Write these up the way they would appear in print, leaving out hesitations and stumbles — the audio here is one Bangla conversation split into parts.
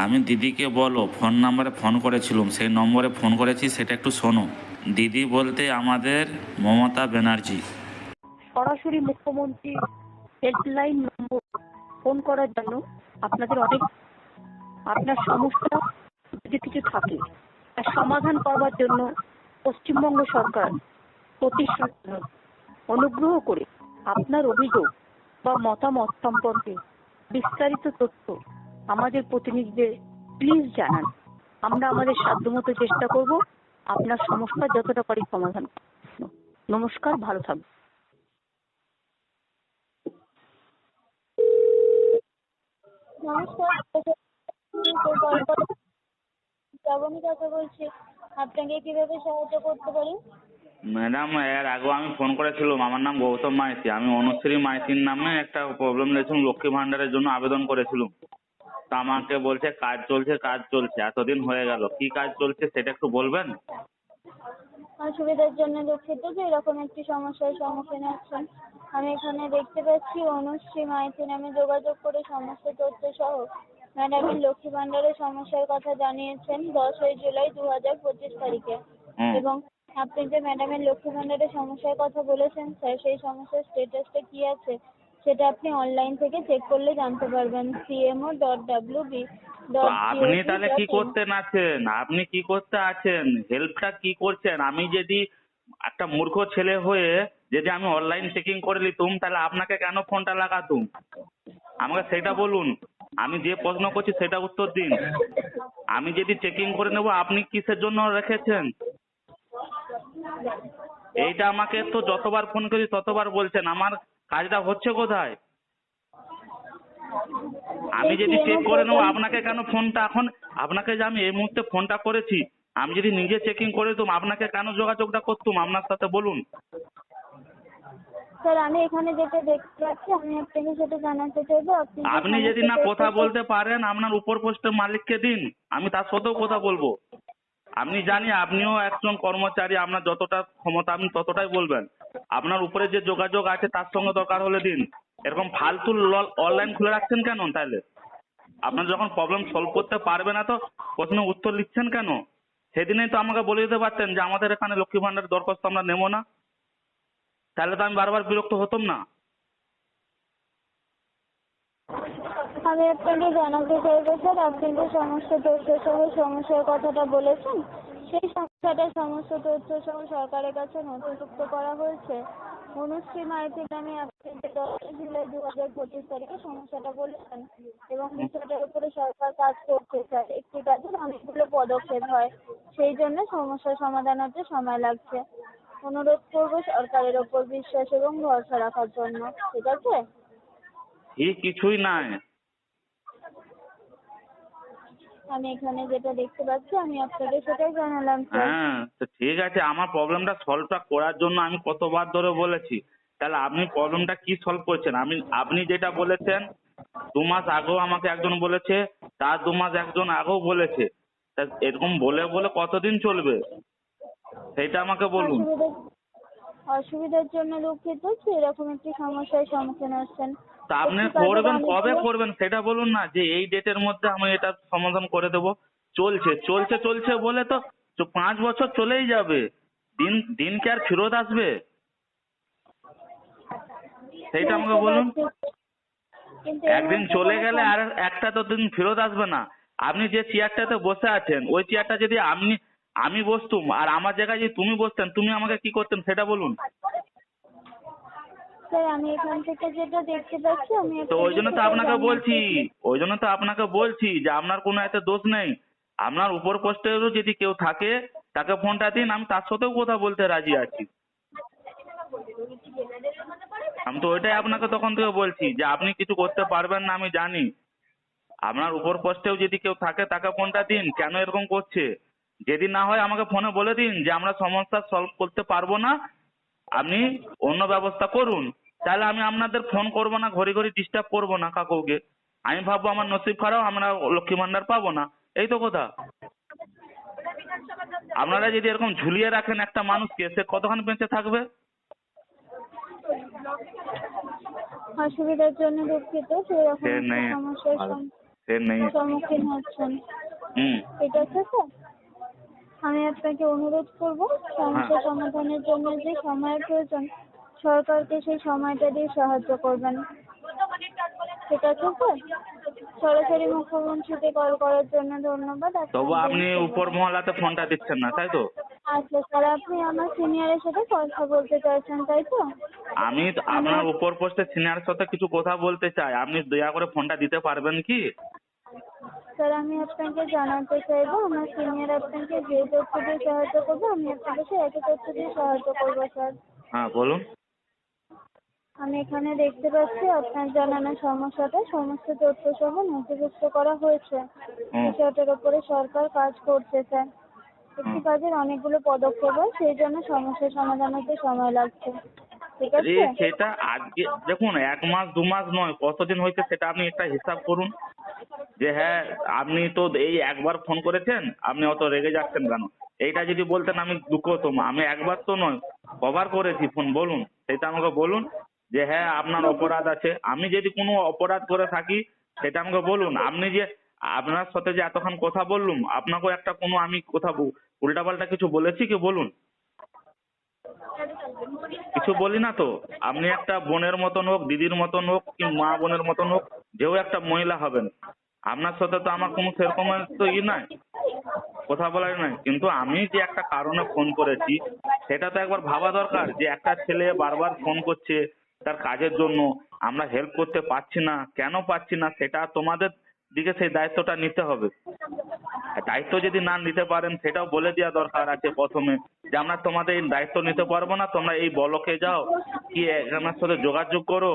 আমি দিদিকে বলো ফোন নাম্বারে ফোন করেছিলাম, সেই নম্বরে ফোন করেছি, সেটা একটু শোনো। দিদি বলতে আমাদের মমতা ব্যানার্জি। সরাসরি মুখ্যমন্ত্রী হেল্পলাইন নম্বর ফোন করার জন্য আপনাদের অনেক, আপনার সমস্যা যদি কিছু থাকে তার সমাধান করবার জন্য পশ্চিমবঙ্গ সরকার প্রতিশ্রুতিবদ্ধ। অনুগ্রহ করে আপনার অভিযোগ বা মতামত সম্পর্কে বিস্তারিত তথ্য আমাদের প্রতিনিধিদের প্লিজ জানান। আমরা আমাদের সাধ্যমতো চেষ্টা করব আপনার সমস্যা যতটা পারি সমাধান করার জন্য। নমস্কার, ভালো থাকবেন। নমস্কার, শ্রাবণী কথা বলছি। আপনাকে কিভাবে সাহায্য করতে পারি? ম্যাডাম, এর আগেও আমি ফোন করেছিলাম। আমার নাম গৌতম মাইতি। আমি অনুশ্রী মাইতির নামে একটা প্রবলেম নিয়েছিলাম, লক্ষ্মী ভান্ডারের জন্য আবেদন করেছিলাম। তা আমাকে বলছে কাজ চলছে কাজ চলছে, এতদিন হয়ে গেল, কি কাজ চলছে সেটা একটু বলবেন? অসুবিধার জন্য দুঃখিত যে এরকম একটি সমস্যার সম্মুখীন হচ্ছেন। আমি এখানে দেখতে পাচ্ছি অনুশ্রী মাইতি নামে যোগাযোগ করে সমস্ত তথ্য সহ ম্যাডামের লক্ষ্মী ভান্ডারের সমস্যার কথা জানিয়েছেন 10ই জুলাই 2025 তারিখে। হুম। এবং আপনি যে ম্যাডামের লক্ষ্মী ভান্ডারের সমস্যার কথা বলেছেন স্যার, সেই সমস্যার স্টেটাসটা কি আছে সেটা আপনি অনলাইন থেকে চেক করলে জানতে পারবেন। তো আপনি তাহলে কি cmo.wb.gov.in। করতে আছেন? আপনি কি করতে আছেন? হেল্পটা কি করছেন? আমি যদি একটা মূর্খ ছেলে হয়ে যদি আমি অনলাইন চেকিং করে নিতুম, তাহলে আপনাকে কেন ফোনটা লাগাতুম? আমাকে সেটা বলুন। আমি যে প্রশ্ন করছি সেটা উত্তর দিন। আমি যদি চেকিং করে নেব, আপনি কিসের জন্য রেখেছেন? এইটা আমাকে তো যতবার ফোন করি ততবার বলছেন, আমার কাজটা হচ্ছে কোথায়? আমি এই যদি সিএমও চেক করে নেবো, পোর্টাল। আপনাকে কেন ফোনটা এখন, আপনাকে যে আমি এই মুহূর্তে ফোনটা করেছি, আমি যদি নিজে চেকিং করে দিতাম, আপনাকে কেন যোগাযোগটা করতুম আপনার সাথে বলুন? স্যার, আমি এখানে যেটা দেখতে পাচ্ছি আমি আপনাকে সেটা জানাতে চাইবো। আপনি যে আপনি যদি সমস্ত না কথা তথ্য বলতে পারেন, আপনার উপর পোস্টের মালিককে দিন, আমি তার সাথেও কথা বলবো। আপনি জানি আপনিও একজন কর্মচারী, আপনার যতটা ক্ষমতা আপনি ততটাই বলবেন। আপনার উপরে যে যোগাযোগ আছে তার সঙ্গে দরকার হলে দিন। এরকম ফালতু অনলাইন খুলে রাখছেন কেন তাহলে? আপনার যখন প্রবলেম সলভ করতে পারবে না তো প্রশ্নের উত্তর লিখছেন কেন? সেদিনেই তো আমাকে বলে দিতে পারতেন যে আমাদের এখানে লক্ষ্মী ভান্ডার দরখাস্ত আমরা নেবো না, তাহলে তো আমি বারবার বিরক্ত হতাম না। আমি আপনাকে জানাতে চাইবো স্যার, আপনি যে সমস্ত তথ্য সহ সমস্যার কথাটা বলেছেন সেই সমস্যাটা সমস্ত তথ্য সহ সরকারের কাছে নথিভুক্ত করা হয়েছে। অনুশ্রী মাইতি নামে আপনি যে 10ই জুলাই 2025 তারিখে সমস্যাটা বলেছেন এবং বিষয়টার উপরে সরকার কাজ করছে স্যার। একটি কাজের অনেকগুলো পদক্ষেপ হয়, সেই জন্য সমস্যার সমাধান হতে সময় লাগছে। অনুরোধ করবো সরকারের ওপর বিশ্বাস এবং ভরসা রাখার জন্য, ঠিক আছে? ঠিক কিছুই নাই। আমি এখানে যেটা দেখতে পাচ্ছি আমি আপনাকে সেটাই জানালাম স্যার। হ্যাঁ, তো ঠিক আছে, আমার প্রবলেমটা সলভটা করার জন্য আমি কতবার ধরে বলেছি, তাহলে আপনি প্রবলেমটা কি সলভ করছেন? আপনি যেটা বলেছেন 2 মাস আগেও আমাকে একজন বলেছে, তার 2 মাস একজন আগেও বলেছে। তা এরকম বলে বলে কতদিন চলবে সেইটা আমাকে বলুন। অসুবিধা অসুবিধার জন্য দুঃখিত যে এরকম একটি সমস্যার সম্মুখীন হচ্ছেন। তা আপনি একটি কাজের করবেন কবে অনেকগুলো করবেন সেটা বলুন না, যে এই ডেটের মধ্যে আমি এটা সমাধান করে দেবো। চলছে চলছে চলছে বলে তো 5 বছর চলেই যাবে। দিন দিন কি আর ফেরত আসবে? সেইটা আমাকে বুঝতে বলুন। পারছি, কিন্তু এর একদিন মধ্যে চলে কোনো গেলে আর একটা তো দিন ফেরত আসবে না। আপনি যে চেয়ারটাতে বসে আছেন, ওই চেয়ারটা যদি আমি বসতুম আর আমার জায়গায় যদি তুমি বসতেন, তুমি আমাকে কি করতেন সেটা বলুন। স্যার, আমি এখান থেকে যেটা দেখতে পাচ্ছি আমি তো ওই আপনাকে জন্য তো সেটাই আপনাকে বলছি, জানাচ্ছি। ওই জন্য তো আপনাকে বলছি যে আপনার কোনো এতে দোষ নেই। আপনার উপর পোস্টেরও যদি কেউ থাকে তাকে ফোনটা দিন, আমি তার সাথেও কথা বলতে রাজি আছি। আমি তো ওইটাই আপনাকে তখন থেকে বলছি যে আপনি কিছু করতে পারবেন না, আমি জানি। আপনার উপর পোস্টেও যদি কেউ থাকে তাকে ফোনটা দিন, কেন এরকম করছে। যদি না হয় আমাকে ফোনে বলে দিন যে আমরা সমস্যা সলভ করতে পারবো না, আপনি অন্য ব্যবস্থা করুন। তাহলে আমি আপনাদের ফোন করবো না, ঘড়ি ঘড়ি ডিস্টার্ব করবো না কাকুকে। আমি ভাববো আমার নসিব খারাপ, আমরা লক্ষ্মী ভান্ডার পাবো না। এই তো কথা। আপনারা যদি এরকম ঝুলিয়ে রাখেন একটা মানুষকে, সে কতক্ষণ বেঁচে থাকবে? অসুবিধার জন্য দুঃখিত যে এরকম সে একটি নেই। সমস্যার সে নেই। সম্মুখীন হচ্ছেন। হুম। ঠিক আছে স্যার, আমি আপনাকে অনুরোধ করব সমস্যা সমাধানের জন্য যে সময়ের প্রয়োজন সরকারকে সেই সময়টা দিয়ে সাহায্য করবেন। ঠিক আছে স্যার, সরাসরি মুখ্যমন্ত্রীকে কল করার জন্য ধন্যবাদ। তবু আপনি উপর মহলাতে ফোনটা দিচ্ছেন না, তাই তো? আচ্ছা স্যার, আপনি আমার সিনিয়রের সাথে কথা বলতে চাইছেন তাই তো? আমি আপনার উপর পোস্টে সিনিয়রের সাথে কিছু কথা বলতে চাই, আপনি দয়া করে ফোনটা দিতে পারবেন কি? স্যার, আমি আপনাকে জানাতে চাইবো আমার সিনিয়র আপনাকে যে তথ্য দিয়ে সাহায্য করবো আমি আপনাকে সেই একই তথ্য দিয়ে সাহায্য করবো স্যার। হ্যাঁ বলুন। আমি এখানে দেখতে পাচ্ছি আপনার জানানো সমস্যাটা সমস্ত তথ্য সহ নথিভুক্ত করা হয়েছে। বিষয়টার উপরে সরকার কাজ করছে স্যার। একটি কাজের অনেকগুলো পদক্ষেপ হয়, সেই জন্য সমস্যার সমাধান হতে সময় লাগছে। ঠিক আছে? সেটা আজকে দেখুন 1 মাস 2 মাস নয়, কতদিন হয়েছে সেটা আপনি একটা হিসাব করুন। যে হ্যাঁ আপনি তো এই একবার ফোন করেছেন, আপনি অত রেগে যাচ্ছেন কেন? এইটা যদি বলতেন আমি দুঃখ হতাম। আমি একবার তো নয়, কবার করেছি ফোন বলুন, সেটা আমাকে বলুন। যে হ্যাঁ আপনার অপরাধ আছে, আমি যদি কোনো অপরাধ করে থাকি সেটা আমাকে বলুন। আপনি যে আপনার সাথে যে এতক্ষণ কথা বললুম, আপনাকেও একটা কোনো আমি কথা উল্টাপাল্টা কিছু বলেছি কি বলুন? কিছু বলি না তো। আপনি একটা বোনের মতন হোক, দিদির মতন হোক, কি মা বোনের মতন হোক, যেও একটা মহিলা হবেন, আপনার সাথে তো আমার কোনো সেরকম তো নাই, কথা বলার নাই। কিন্তু আমি যে একটা কারণে ফোন করেছি সেটা তো একবার ভাবা দরকার যে একটা ছেলে বারবার ফোন করছে তার কাজের জন্য, আমরা হেল্প করতে পারছি না, কেন পারছি না সেটা তোমাদের দিকে সেই দায়িত্বটা নিতে হবে। দায়িত্ব যদি না নিতে পারেন সেটাও বলে দেওয়া দরকার আছে প্রথমে, যে আমরা তোমাদের এই দায়িত্ব নিতে পারবো না, তোমরা এই ব্লকে যাও কি আমার সাথে যোগাযোগ করো।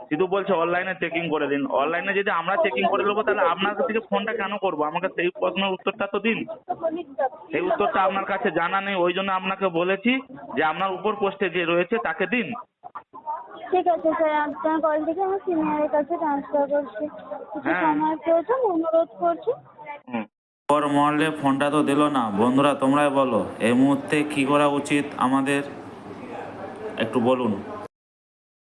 শুধু বলছে অনলাইনে চেকিং করে দিন। অনলাইনে যদি আমরা চেকিং করে নেবো তাহলে আপনার থেকে ফোনটা কেন করবো? আমাকে সেই প্রশ্নের উত্তরটা তো দিন। সেই উত্তরটা আপনার কাছে জানা নেই, ওই জন্য আপনাকে বলেছি যে আপনার উপর পোস্টে যে রয়েছে তাকে দিন। ঠিক আছে স্যার, আপনার কলটিকে আমি সিনিয়রের কাছে ট্রান্সফার করছি। কিছু হ্যাঁ। সময় প্রয়োজন, অনুরোধ করছি। ওর মহলে ফোনটা তো দিল না। বন্ধুরা তোমরাই বলো এই মুহূর্তে কি করা উচিত আমাদের, একটু বলুন।